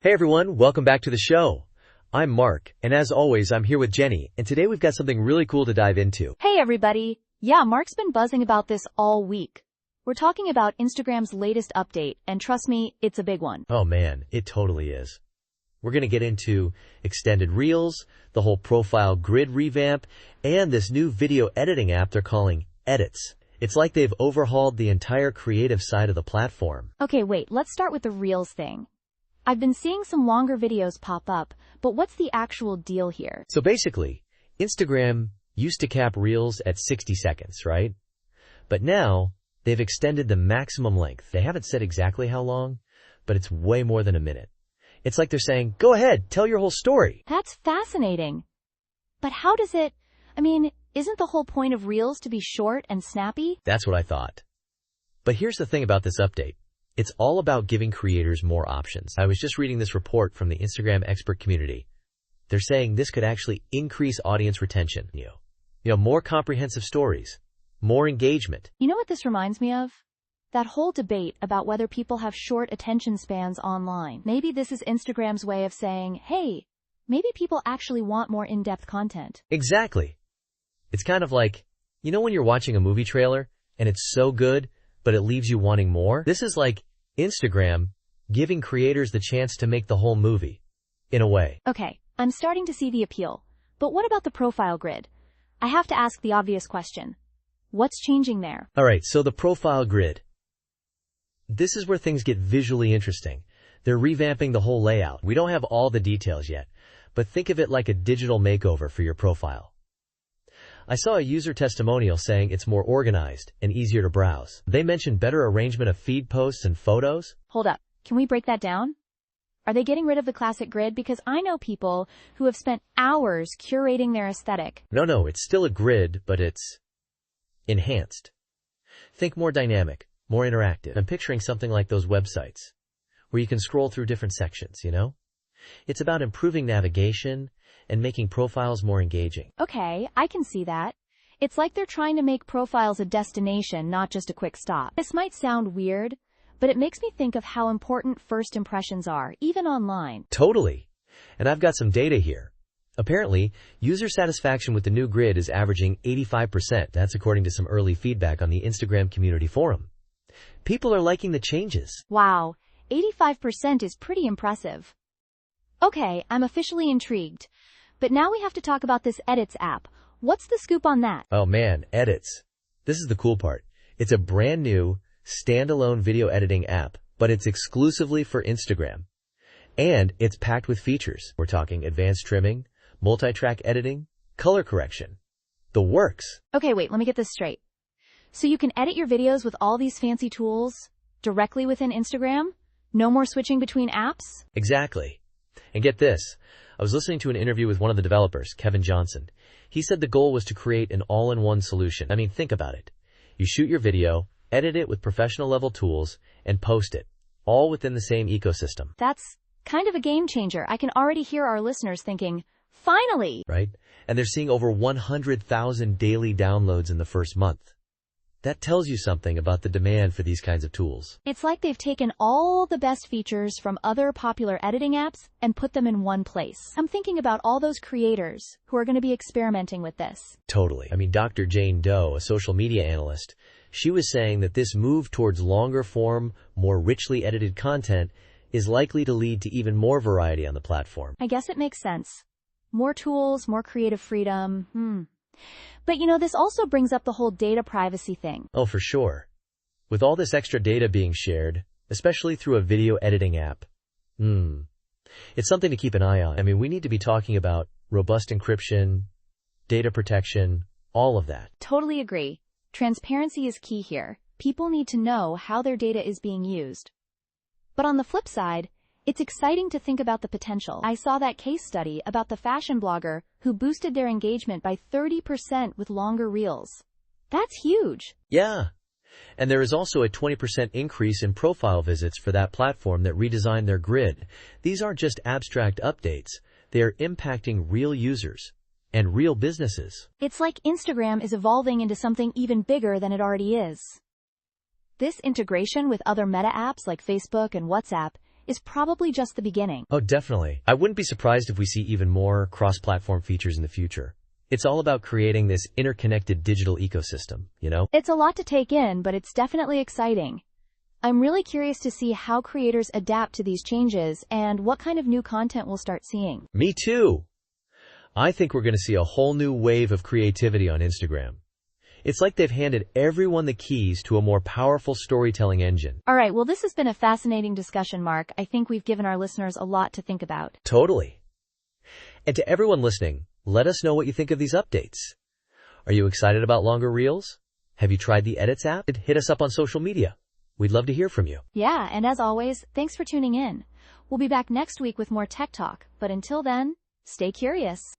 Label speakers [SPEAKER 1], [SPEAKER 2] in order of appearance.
[SPEAKER 1] Hey everyone, welcome back to the show. I'm Mark, and as always, I'm here with Jenny, and today we've got something really cool to dive into.
[SPEAKER 2] Hey everybody. Yeah, Mark's been buzzing about this all week. We're talking about Instagram's latest update, and trust me, it's a big one.
[SPEAKER 1] Oh man, it totally is. We're going to get into extended reels, the whole profile grid revamp, and this new video editing app they're calling Edits. It's like they've overhauled the entire creative side of the platform.
[SPEAKER 2] Okay, wait, let's start with the Reels thing. I've been seeing some longer videos pop up, but what's the actual deal here?
[SPEAKER 1] So basically, Instagram used to cap reels at 60 seconds, right? But now, they've extended the maximum length. They haven't said exactly how long, but it's way more than a minute. It's like they're saying, go ahead, tell your whole story.
[SPEAKER 2] That's fascinating. But how does isn't the whole point of Reels to be short and snappy?
[SPEAKER 1] That's what I thought. But here's the thing about this update. It's all about giving creators more options. I was just reading this report from the Instagram expert community. They're saying this could actually increase audience retention. More comprehensive stories, more engagement.
[SPEAKER 2] You know what this reminds me of? That whole debate about whether people have short attention spans online. Maybe this is Instagram's way of saying, hey, maybe people actually want more in-depth content.
[SPEAKER 1] Exactly. It's kind of like, when you're watching a movie trailer and it's so good, but it leaves you wanting more? This is like Instagram giving creators the chance to make the whole movie, in a way.
[SPEAKER 2] Okay, I'm starting to see the appeal. But what about the profile grid? I have to ask the obvious question. What's changing there?
[SPEAKER 1] Alright, so the profile grid. This is where things get visually interesting. They're revamping the whole layout. We don't have all the details yet, but think of it like a digital makeover for your profile. I saw a user testimonial saying it's more organized and easier to browse. They mentioned better arrangement of feed posts and photos.
[SPEAKER 2] Hold up. Can we break that down? Are they getting rid of the classic grid? Because I know people who have spent hours curating their aesthetic.
[SPEAKER 1] No, it's still a grid, but it's enhanced. Think more dynamic, more interactive. I'm picturing something like those websites where you can scroll through different sections, It's about improving navigation and making profiles more engaging.
[SPEAKER 2] Okay, I can see that. It's like they're trying to make profiles a destination, not just a quick stop. This might sound weird, but it makes me think of how important first impressions are, even online.
[SPEAKER 1] Totally. And I've got some data here. Apparently, user satisfaction with the new grid is averaging 85%. That's according to some early feedback on the Instagram community forum. People are liking the changes.
[SPEAKER 2] Wow, 85% is pretty impressive. Okay, I'm officially intrigued. But now we have to talk about this Edits app. What's the scoop on that?
[SPEAKER 1] Oh man, Edits. This is the cool part. It's a brand new, standalone video editing app, but it's exclusively for Instagram. And it's packed with features. We're talking advanced trimming, multi-track editing, color correction. The works.
[SPEAKER 2] Okay, wait, let me get this straight. So you can edit your videos with all these fancy tools directly within Instagram? No more switching between apps?
[SPEAKER 1] Exactly. And get this. I was listening to an interview with one of the developers, Kevin Johnson. He said the goal was to create an all-in-one solution. Think about it. You shoot your video, edit it with professional-level tools, and post it, all within the same ecosystem.
[SPEAKER 2] That's kind of a game changer. I can already hear our listeners thinking, finally!
[SPEAKER 1] Right? And they're seeing over 100,000 daily downloads in the first month. That tells you something about the demand for these kinds of tools.
[SPEAKER 2] It's like they've taken all the best features from other popular editing apps and put them in one place. I'm thinking about all those creators who are going to be experimenting with this.
[SPEAKER 1] Totally. Dr. Jane Doe, a social media analyst, she was saying that this move towards longer form, more richly edited content is likely to lead to even more variety on the platform.
[SPEAKER 2] I guess it makes sense. More tools, more creative freedom. But this also brings up the whole data privacy thing.
[SPEAKER 1] Oh, for sure. With all this extra data being shared, especially through a video editing app, it's something to keep an eye on. We need to be talking about robust encryption, data protection, all of that.
[SPEAKER 2] Totally agree. Transparency is key here. People need to know how their data is being used. But on the flip side, it's exciting to think about the potential. I saw that case study about the fashion blogger who boosted their engagement by 30% with longer reels. That's huge.
[SPEAKER 1] Yeah. And there is also a 20% increase in profile visits for that platform that redesigned their grid. These aren't just abstract updates. They are impacting real users and real businesses.
[SPEAKER 2] It's like Instagram is evolving into something even bigger than it already is. This integration with other meta apps like Facebook and WhatsApp is probably just the beginning.
[SPEAKER 1] Oh, definitely. I wouldn't be surprised if we see even more cross-platform features in the future. It's all about creating this interconnected digital ecosystem, you know?
[SPEAKER 2] It's a lot to take in, but it's definitely exciting. I'm really curious to see how creators adapt to these changes and what kind of new content we'll start seeing.
[SPEAKER 1] Me too. I think we're going to see a whole new wave of creativity on Instagram. It's like they've handed everyone the keys to a more powerful storytelling engine.
[SPEAKER 2] All right, well, this has been a fascinating discussion, Mark. I think we've given our listeners a lot to think about.
[SPEAKER 1] Totally. And to everyone listening, let us know what you think of these updates. Are you excited about longer reels? Have you tried the Edits app? Hit us up on social media. We'd love to hear from you.
[SPEAKER 2] Yeah, and as always, thanks for tuning in. We'll be back next week with more tech talk, but until then, stay curious.